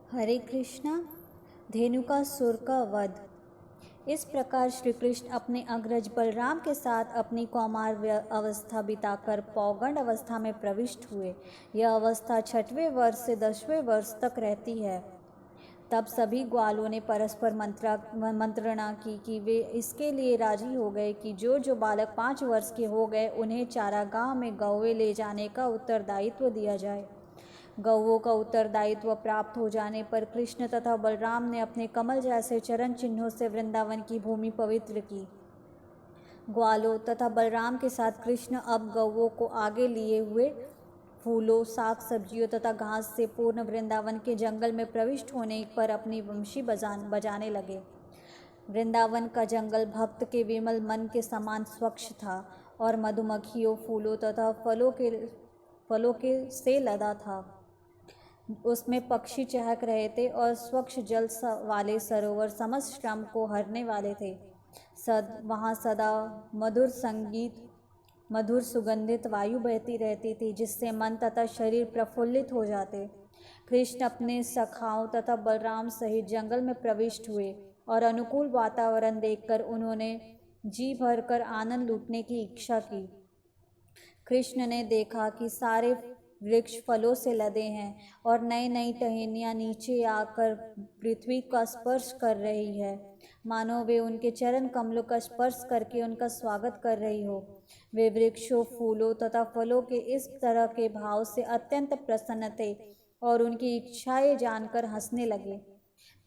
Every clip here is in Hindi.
हरे कृष्णा। धेनुकासुर का वध। इस प्रकार श्री कृष्ण अपने अग्रज बलराम के साथ अपनी कौमार अवस्था बिताकर पौगंड अवस्था में प्रविष्ट हुए। यह अवस्था 6वें वर्ष से 10वें वर्ष तक रहती है। तब सभी ग्वालों ने परस्पर मंत्रणा की कि वे इसके लिए राजी हो गए कि जो बालक 5 वर्ष के हो गए उन्हें चारागाह में गौवें ले जाने का उत्तरदायित्व दिया जाए। गौवों का उत्तरदायित्व प्राप्त हो जाने पर कृष्ण तथा बलराम ने अपने कमल जैसे चरण चिन्हों से वृंदावन की भूमि पवित्र की। ग्वालों तथा बलराम के साथ कृष्ण अब गौवों को आगे लिए हुए फूलों, साग सब्जियों तथा घास से पूर्ण वृंदावन के जंगल में प्रविष्ट होने पर अपनी वंशी बजाने लगे। वृंदावन का जंगल भक्त के विमल मन के समान स्वच्छ था और मधुमक्खियों, फूलों तथा फलों के से लदा था। उसमें पक्षी चहक रहे थे और स्वच्छ जल वाले सरोवर समस्त श्रम को हरने वाले थे। वहाँ सदा मधुर संगीत, मधुर सुगंधित वायु बहती रहती थी जिससे मन तथा शरीर प्रफुल्लित हो जाते। कृष्ण अपने सखाओं तथा बलराम सहित जंगल में प्रविष्ट हुए और अनुकूल वातावरण देखकर उन्होंने जी भरकर आनंद लूटने की इच्छा की। कृष्ण ने देखा कि सारे वृक्ष फलों से लदे हैं और नई नई टहनियाँ नीचे आकर पृथ्वी का स्पर्श कर रही है, मानो वे उनके चरण कमलों का स्पर्श करके उनका स्वागत कर रही हो। वे वृक्षों, फूलों तथा फलों के इस तरह के भाव से अत्यंत प्रसन्न थे और उनकी इच्छाएं जानकर हंसने लगे।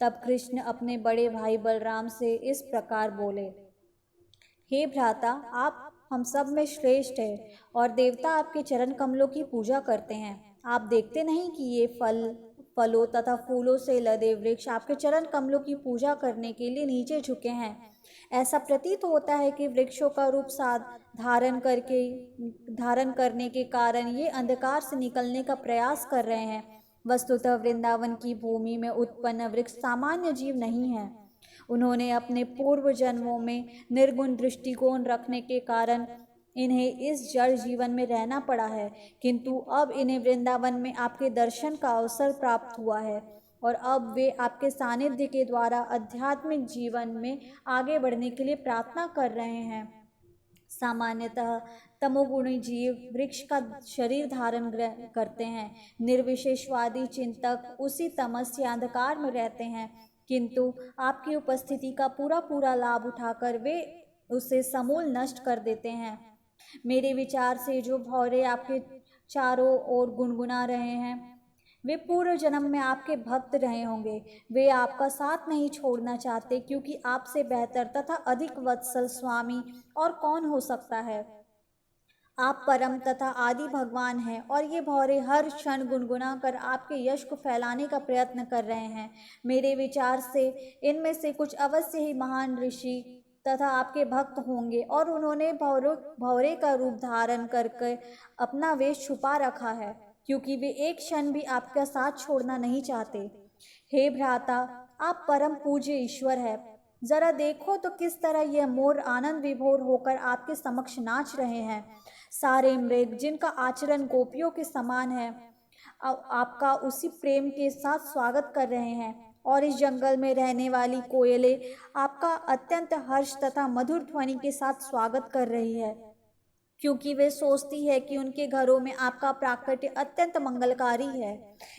तब कृष्ण अपने बड़े भाई बलराम से इस प्रकार बोले, हे भ्राता, आप हम सब में श्रेष्ठ है और देवता आपके चरण कमलों की पूजा करते हैं। आप देखते नहीं कि ये फलों तथा फूलों से लदे वृक्ष आपके चरण कमलों की पूजा करने के लिए नीचे झुके हैं। ऐसा प्रतीत होता है कि वृक्षों का रूप धारण करने के कारण ये अंधकार से निकलने का प्रयास कर रहे हैं। वस्तुतः वृंदावन की भूमि में उत्पन्न वृक्ष सामान्य जीव नहीं है। उन्होंने अपने पूर्व जन्मों में निर्गुण दृष्टिकोण रखने के कारण इन्हें इस जड़ जीवन में रहना पड़ा है, किंतु अब इन्हें वृंदावन में आपके दर्शन का अवसर प्राप्त हुआ है और अब वे आपके सानिध्य के द्वारा आध्यात्मिक जीवन में आगे बढ़ने के लिए प्रार्थना कर रहे हैं। सामान्यतः तमोगुणी जीव वृक्ष का शरीर धारण करते हैं। निर्विशेषवादी चिंतक उसी तमस या अंधकार में रहते हैं, किंतु आपकी उपस्थिति का पूरा लाभ उठाकर वे उसे समूल नष्ट कर देते हैं। मेरे विचार से जो भौरे आपके चारों ओर गुनगुना रहे हैं वे पूर्व जन्म में आपके भक्त रहे होंगे। वे आपका साथ नहीं छोड़ना चाहते, क्योंकि आपसे बेहतर तथा अधिक वत्सल स्वामी और कौन हो सकता है। आप परम तथा आदि भगवान हैं और ये भौरे हर क्षण गुनगुना कर आपके यश को फैलाने का प्रयत्न कर रहे हैं। मेरे विचार से इनमें से कुछ अवश्य ही महान ऋषि तथा आपके भक्त होंगे और उन्होंने भौरे का रूप धारण करके अपना वेश छुपा रखा है, क्योंकि वे एक क्षण भी आपका साथ छोड़ना नहीं चाहते। हे भ्राता, आप परम पूज्य ईश्वर है। जरा देखो तो किस तरह यह मोर आनंद विभोर होकर आपके समक्ष नाच रहे हैं। सारे मृग जिनका आचरण गोपियों के समान है आपका उसी प्रेम के साथ स्वागत कर रहे हैं और इस जंगल में रहने वाली कोयलें आपका अत्यंत हर्ष तथा मधुर ध्वनि के साथ स्वागत कर रही है, क्योंकि वे सोचती है कि उनके घरों में आपका प्राकट्य अत्यंत मंगलकारी है।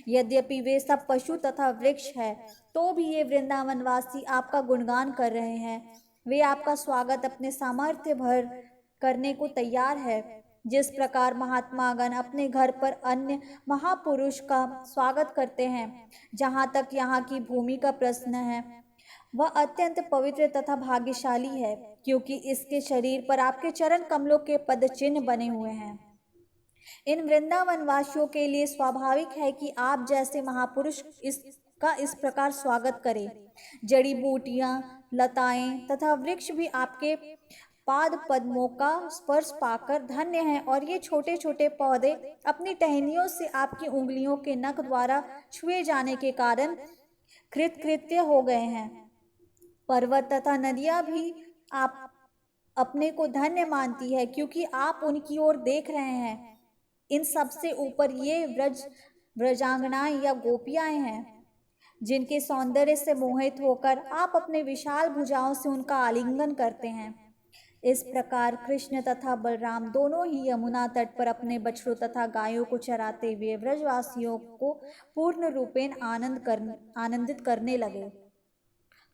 यद्यपि वे सब पशु तथा वृक्ष है, तो भी ये वृंदावनवासी आपका गुणगान कर रहे हैं। वे आपका स्वागत अपने सामर्थ्य भर करने को तैयार है। जिस प्रकार महात्मागण अपने घर पर अन्य महापुरुष का स्वागत करते हैं, जहाँ तक यहाँ की भूमि का प्रश्न है, वह अत्यंत पवित्र तथा भाग्यशाली है, क्योंकि इसके शरीर पर आपके चरण कमलों के पद चिन्ह बने हुए हैं। इन वृंदावन वासियों के लिए स्वाभाविक है कि आप जैसे महापुरुष इस प्रकार स्वागत करें। जड़ी बूटियां, लताएं तथा वृक्ष भी आपके पाद पद्मों का स्पर्श पाकर धन्य हैं और ये छोटे छोटे पौधे अपनी टहनियों से आपकी उंगलियों के नख द्वारा छुए जाने के कारण कृतकृत्य हो गए हैं। पर्वत तथा नदियां भी आप अपने को धन्य मानती है, क्योंकि आप उनकी ओर देख रहे हैं। इन सबसे ऊपर ये ब्रजांगनाएं या गोपियां हैं। जिनके सौंदर्य से मोहित होकर आप अपने विशाल भुजाओं से उनका आलिंगन करते हैं। इस प्रकार कृष्ण तथा बलराम दोनों ही यमुना तट पर अपने बछड़ों तथा गायों को चराते हुए ब्रजवासियों को पूर्ण रूपेण आनंदित करने लगे।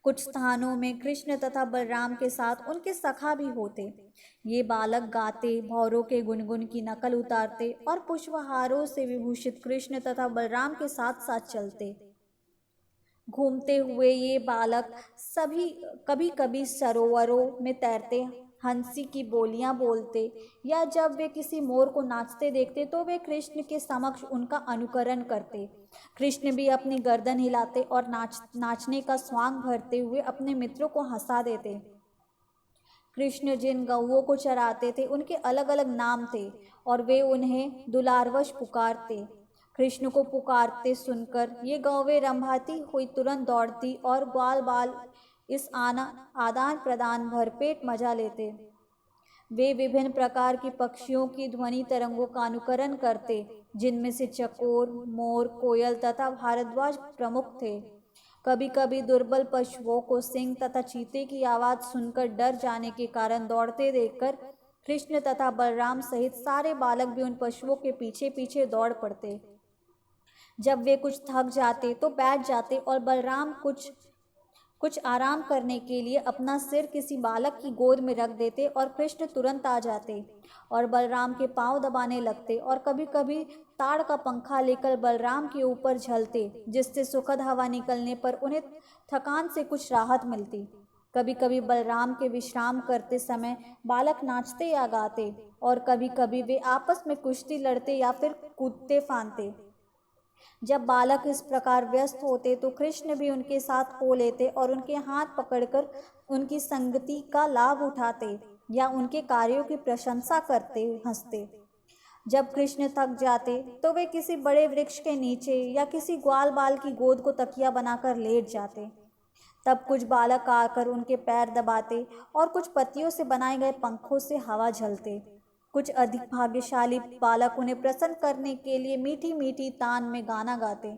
कुछ स्थानों में कृष्ण तथा बलराम के साथ उनके सखा भी होते। ये बालक गाते, भौरों के गुनगुन की नकल उतारते और पुष्पहारों से विभूषित कृष्ण तथा बलराम के साथ साथ चलते। घूमते हुए ये बालक सभी कभी कभी सरोवरों में तैरते, हंसी की बोलियां बोलते, या जब वे किसी मोर को नाचते देखते तो वे कृष्ण के समक्ष उनका अनुकरण करते। कृष्ण भी अपनी गर्दन हिलाते और नाचने का स्वांग भरते हुए अपने मित्रों को हंसा देते। कृष्ण जिन गौओं को चराते थे उनके अलग अलग नाम थे और वे उन्हें दुलारवश पुकारते। कृष्ण को पुकारते सुनकर ये गौवें रंभाती हुई तुरंत दौड़ती और ग्वाल बाल इस आदान प्रदान भरपेट मजा लेते। वे विभिन्न प्रकार की पक्षियों की ध्वनि तरंगों का अनुकरण करते, जिनमें से चकोर, मोर, कोयल तथा भारद्वाज प्रमुख थे। कभी कभी दुर्बल पशुओं को सिंह तथा चीते की आवाज सुनकर डर जाने के कारण दौड़ते देखकर कृष्ण तथा बलराम सहित सारे बालक भी उन पशुओं के पीछे पीछे दौड़ पड़ते। जब वे कुछ थक जाते तो बैठ जाते और बलराम कुछ आराम करने के लिए अपना सिर किसी बालक की गोद में रख देते और कृष्ण तुरंत आ जाते और बलराम के पांव दबाने लगते और कभी कभी ताड़ का पंखा लेकर बलराम के ऊपर झलते, जिससे सुखद हवा निकलने पर उन्हें थकान से कुछ राहत मिलती। कभी कभी बलराम के विश्राम करते समय बालक नाचते या गाते और कभी कभी वे आपस में कुश्ती लड़ते या फिर कूदते फांदते। जब बालक इस प्रकार व्यस्त होते तो कृष्ण भी उनके साथ हो लेते और उनके हाथ पकड़कर उनकी संगति का लाभ उठाते या उनके कार्यों की प्रशंसा करते हंसते। जब कृष्ण थक जाते तो वे किसी बड़े वृक्ष के नीचे या किसी ग्वाल बाल की गोद को तकिया बनाकर लेट जाते। तब कुछ बालक आकर उनके पैर दबाते और कुछ पत्तियों से बनाए गए पंखों से हवा झलते। कुछ अधिक भाग्यशाली बालक उन्हें प्रसन्न करने के लिए मीठी मीठी तान में गाना गाते।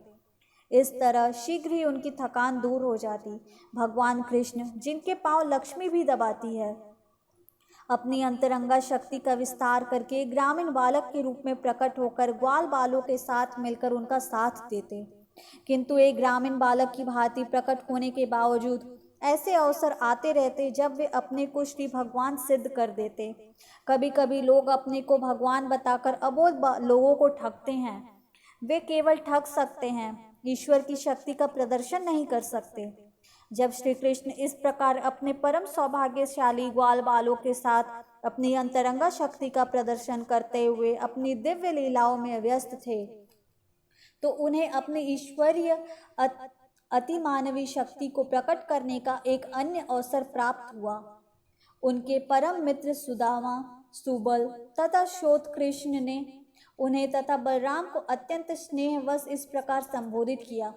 इस तरह शीघ्र ही उनकी थकान दूर हो जाती। भगवान कृष्ण, जिनके पांव लक्ष्मी भी दबाती है, अपनी अंतरंगा शक्ति का विस्तार करके ग्रामीण बालक के रूप में प्रकट होकर ग्वाल बालों के साथ मिलकर उनका साथ देते। किंतु एक ग्रामीण बालक की भांति प्रकट होने के बावजूद ऐसे अवसर आते रहते जब वे अपने को श्री भगवान सिद्ध कर देते। कभी कभी लोग अपने को भगवान बताकर अबोध लोगों को ठगते हैं। वे केवल ठग सकते हैं, ईश्वर की शक्ति का प्रदर्शन नहीं कर सकते। जब श्री कृष्ण इस प्रकार अपने परम सौभाग्यशाली ग्वाल बालों के साथ अपनी अंतरंगा शक्ति का प्रदर्शन करते हुए अपनी दिव्य लीलाओं में व्यस्त थे तो उन्हें अपनी ईश्वरीय अति मानवीय शक्ति को प्रकट करने का एक अन्य अवसर प्राप्त हुआ। उनके परम मित्र सुदामा, सुबल तथा शोथ कृष्ण ने उन्हें तथा बलराम को अत्यंत स्नेहवश इस प्रकार संबोधित किया।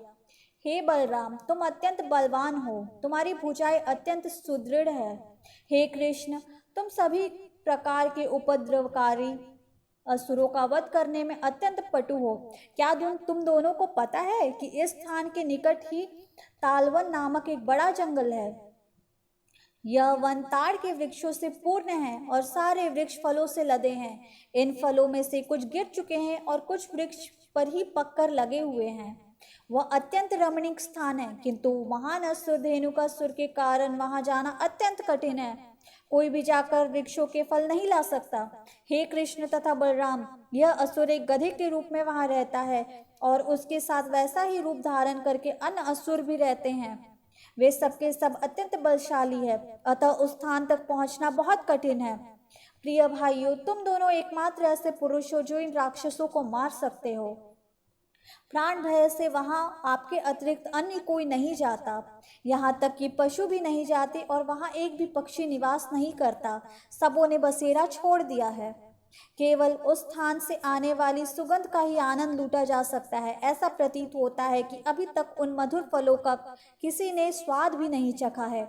हे बलराम, तुम अत्यंत बलवान हो, तुम्हारी भुजाएं अत्यंत सुदृढ़ है। हे कृष्ण, तुम सभी प्रकार के उपद्रवकारी असुरों का वध करने में अत्यंत पटु हो। क्या तुम दोनों को पता है कि इस स्थान के निकट ही तालवन नामक एक बड़ा जंगल है। यह वन ताड़ के वृक्षों से पूर्ण है और सारे वृक्ष फलों से लदे हैं। इन फलों में से कुछ गिर चुके हैं और कुछ वृक्ष पर ही पककर लगे हुए हैं। वह अत्यंत रमणीक स्थान है, किंतु महान असुर धेनुकासुर के कारण वहां जाना अत्यंत कठिन है। कोई भी जाकर वृक्षों के फल नहीं ला सकता। हे कृष्ण तथा बलराम, यह असुर एक गधे के रूप में वहां रहता है और उसके साथ वैसा ही रूप धारण करके अन्य असुर भी रहते हैं। वे सबके सब अत्यंत बलशाली है, अतः उस स्थान तक पहुंचना बहुत कठिन है। प्रिय भाइयों, तुम दोनों एकमात्र ऐसे पुरुष हो जो इन राक्षसों को मार सकते हो। प्राण भय से वहां आपके अतिरिक्त अन्य कोई नहीं जाता, यहाँ तक कि पशु भी नहीं जाते और वहां एक भी पक्षी निवास नहीं करता। सबों ने बसेरा छोड़ दिया है। केवल उस स्थान से आने वाली सुगंध का ही आनंद लूटा जा सकता है। ऐसा प्रतीत होता है कि अभी तक उन मधुर फलों का किसी ने स्वाद भी नहीं चखा है।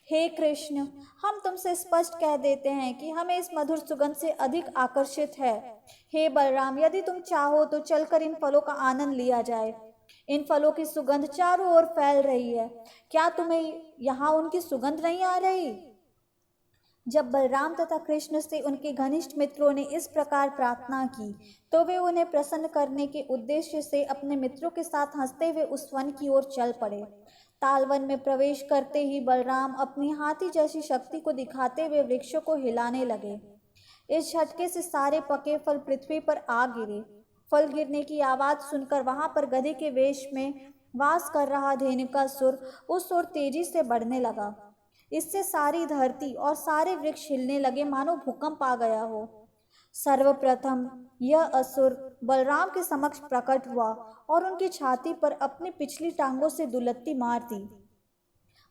हे कृष्ण, हम तुमसे स्पष्ट कह देते हैं कि हमें इस मधुर सुगंध से अधिक आकर्षित है। हे बलराम, यदि तुम चाहो तो चलकर इन फलों का आनंद लिया जाए। इन फलों की सुगंध चारों ओर फैल रही है, क्या तुम्हें यहाँ उनकी सुगंध नहीं आ रही? जब बलराम तथा कृष्ण से उनके घनिष्ठ मित्रों ने इस प्रकार प्रार्थना की, तो वे उन्हें प्रसन्न करने के उद्देश्य से अपने मित्रों के साथ हंसते हुए उस वन की ओर चल पड़े। तालवन में प्रवेश करते ही बलराम अपनी हाथी जैसी शक्ति को दिखाते हुए वृक्षों को हिलाने लगे। इस झटके से सारे पके फल पृथ्वी पर आ गिरे। फल गिरने की आवाज सुनकर वहां पर गधे के वेश में वास कर रहा धेनुकासुर उस ओर तेजी से बढ़ने लगा। इससे सारी धरती और सारे वृक्ष हिलने लगे, मानो भूकंप आ गया हो। सर्वप्रथम यह असुर बलराम के समक्ष प्रकट हुआ और उनकी छाती पर अपनी पिछली टांगों से दुलत्ती मार दी।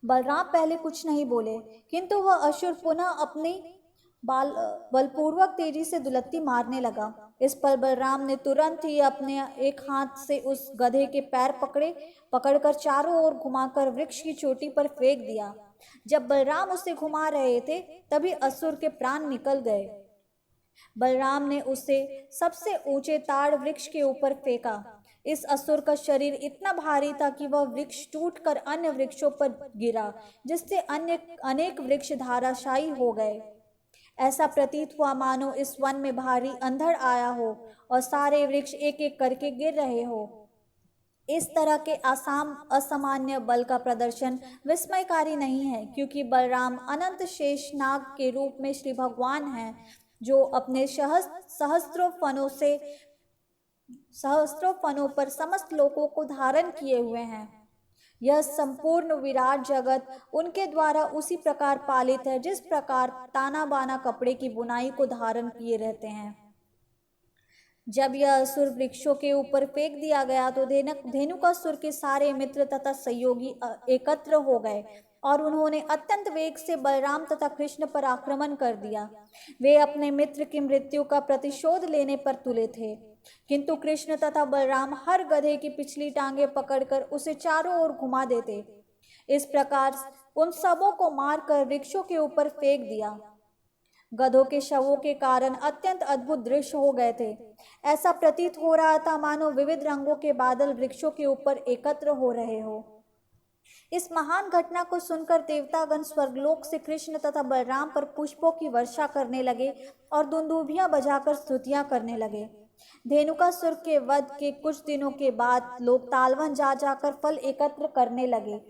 बलराम पहले कुछ नहीं बोले, किंतु वह असुर पुनः अपनी बलपूर्वक तेजी से दुलत्ती मारने लगा। इस पर बलराम ने तुरंत ही अपने एक हाथ से उस गधे के पैर पकड़कर चारों ओर घुमाकर वृक्ष की चोटी पर फेंक दिया। जब बलराम उसे घुमा रहे थे, तभी असुर के प्राण निकल गए। बलराम ने उसे सबसे ऊंचे ताड़ वृक्ष के ऊपर फेंका। इस असुर का शरीर इतना भारी था कि वह वृक्ष टूटकर अन्य वृक्षों पर गिरा, जिससे अनेक वृक्ष धराशायी हो गए। ऐसा प्रतीत हुआ मानो इस वन में भारी अंधड़ आया हो और सारे वृक्ष एक एक करके गिर रहे हो। इस तरह के असामान्य बल का प्रदर्शन विस्मयकारी नहीं है, क्योंकि बलराम अनंत शेषनाग के रूप में श्री भगवान हैं, जो अपने सहस्त्रों फनों पर समस्त लोकों को धारण किए हुए हैं। यह संपूर्ण विराट जगत उनके द्वारा उसी प्रकार पालित है, जिस प्रकार ताना बाना कपड़े की बुनाई को धारण किए रहते हैं। जब यह असुर वृक्षों के ऊपर फेंक दिया गया, तो धेनुकासुर के सारे मित्र तथा सहयोगी एकत्र हो गए और उन्होंने अत्यंत वेग से बलराम तथा कृष्ण पर आक्रमण कर दिया। वे अपने मित्र की मृत्यु का प्रतिशोध लेने पर तुले थे, किंतु कृष्ण तथा बलराम हर गधे की पिछली टांगे पकड़कर उसे चारों ओर घुमा देते। इस प्रकार उन सबों को मारकर वृक्षों के ऊपर फेंक दिया। गधों के शवों के कारण अत्यंत अद्भुत दृश्य हो गए थे। ऐसा प्रतीत हो रहा था मानो विविध रंगों के बादल वृक्षों के ऊपर एकत्र हो रहे हो। इस महान घटना को सुनकर देवतागण स्वर्गलोक से कृष्ण तथा बलराम पर पुष्पों की वर्षा करने लगे और दुंदुभियां बजाकर स्तुतियां करने लगे। धेनुकासुर के वध के कुछ दिनों के बाद लोग तालवन जा जाकर फल एकत्र करने लगे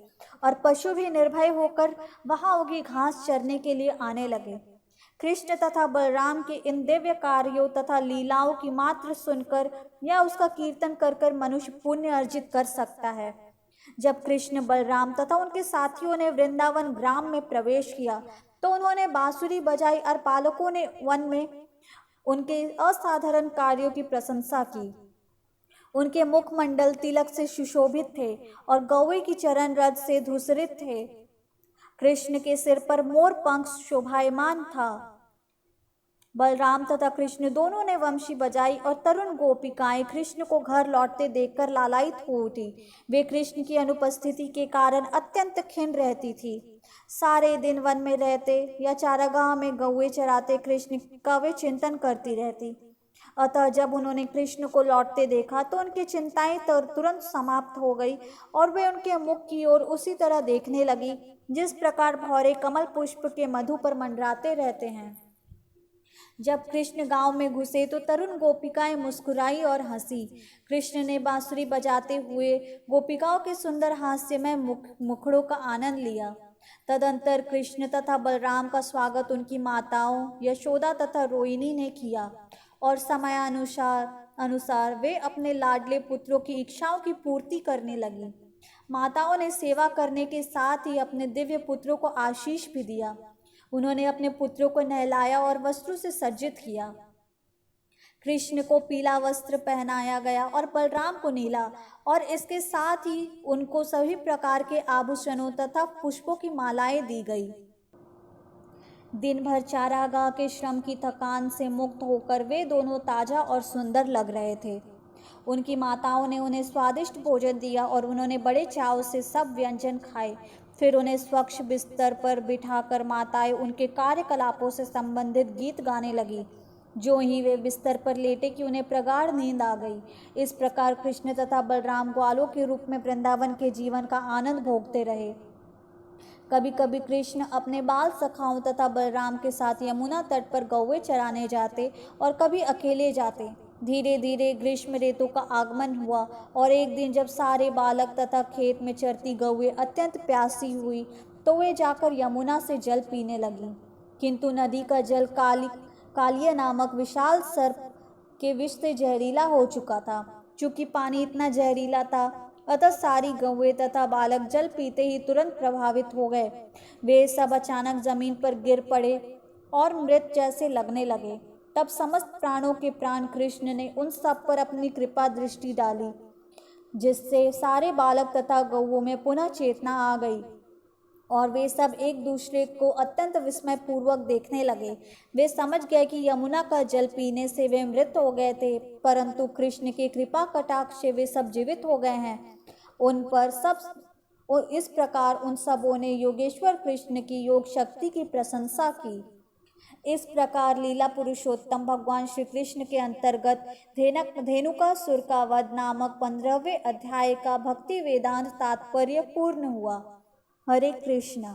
और पशु भी निर्भय होकर वहां उगी घास चरने के लिए आने लगे। कृष्ण तथा बलराम के इन दिव्य कार्यों तथा लीलाओं की मात्र सुनकर या उसका कीर्तन कर मनुष्य पुण्य अर्जित कर सकता है। जब कृष्ण, बलराम तथा उनके साथियों ने वृंदावन ग्राम में प्रवेश किया, तो उन्होंने बांसुरी बजाई और पालकों ने वन में उनके असाधारण कार्यों की प्रशंसा की। उनके मुखमंडल तिलक से सुशोभित थे और गौवे की चरण रज से धूसरित थे। कृष्ण के सिर पर मोर पंख शोभायमान था। बलराम तथा कृष्ण दोनों ने वंशी बजाई और तरुण गोपिकाएं कृष्ण को घर लौटते देखकर लालायित हो उठी। वे कृष्ण की अनुपस्थिति के कारण अत्यंत खिन्न रहती थी। सारे दिन वन में रहते या चारागाह में गौएं चराते कृष्ण का वे चिंतन करती रहती। अतः जब उन्होंने कृष्ण को लौटते देखा, तो उनकी चिंताएं तुरंत समाप्त हो गई और वे उनके मुख की ओर उसी तरह देखने लगी जिस प्रकार भौरे कमल पुष्प के मधु पर मंडराते रहते हैं। जब कृष्ण गांव में घुसे, तो तरुण गोपिकाएं मुस्कुराई और हंसी। कृष्ण ने बांसुरी बजाते हुए गोपिकाओं के सुंदर हास्यमय मुखड़ों का आनंद लिया। तदंतर कृष्ण तथा बलराम का स्वागत उनकी माताओं यशोदा तथा रोहिणी ने किया और समयानुसार वे अपने लाडले पुत्रों की इच्छाओं की पूर्ति करने लगी। माताओं ने सेवा करने के साथ ही अपने दिव्य पुत्रों को आशीष भी दिया। उन्होंने अपने पुत्रों को नहलाया और वस्त्रों से सज्जित किया। कृष्ण को पीला वस्त्र पहनाया गया और बलराम को नीला, और इसके साथ ही उनको सभी प्रकार के आभूषणों तथा पुष्पों की मालाएं दी गई। दिन भर चारागाह के श्रम की थकान से मुक्त होकर वे दोनों ताजा और सुंदर लग रहे थे। उनकी माताओं ने उन्हें स्वादिष्ट भोजन दिया और उन्होंने बड़े चाव से सब व्यंजन खाए। फिर उन्हें स्वच्छ बिस्तर पर बिठाकर माताएं उनके कार्यकलापों से संबंधित गीत गाने लगी। जो ही वे बिस्तर पर लेटे कि उन्हें प्रगाढ़ नींद आ गई। इस प्रकार कृष्ण तथा बलराम ग्वालों के रूप में वृंदावन के जीवन का आनंद भोगते रहे। कभी कभी कृष्ण अपने बाल सखाओं तथा बलराम के साथ यमुना तट पर गौवे चराने जाते और कभी अकेले जाते। धीरे धीरे ग्रीष्म ऋतु का आगमन हुआ और एक दिन जब सारे बालक तथा खेत में चरती गौवे अत्यंत प्यासी हुई तो वे जाकर यमुना से जल पीने लगी, किंतु नदी का जल कालिया नामक विशाल सर्प के विष से जहरीला हो चुका था। चूंकि पानी इतना जहरीला था, अतः सारी गौएं तथा बालक जल पीते ही तुरंत प्रभावित हो गए। वे सब अचानक जमीन पर गिर पड़े और मृत जैसे लगने लगे। तब समस्त प्राणों के प्राण कृष्ण ने उन सब पर अपनी कृपा दृष्टि डाली, जिससे सारे बालक तथा गौओं में पुनः चेतना आ गई और वे सब एक दूसरे को अत्यंत विस्मय पूर्वक देखने लगे। वे समझ गए कि यमुना का जल पीने से वे मृत हो गए थे, परंतु कृष्ण के कृपा कटाक्ष से वे सब जीवित हो गए हैं। उन पर सब और इस प्रकार उन सबों ने योगेश्वर कृष्ण की योग शक्ति की प्रशंसा की। इस प्रकार लीला पुरुषोत्तम भगवान श्री कृष्ण के अंतर्गत धेनुकासुर का वध नामक 15वें अध्याय का भक्ति वेदांत तात्पर्य पूर्ण हुआ। हरे कृष्णा।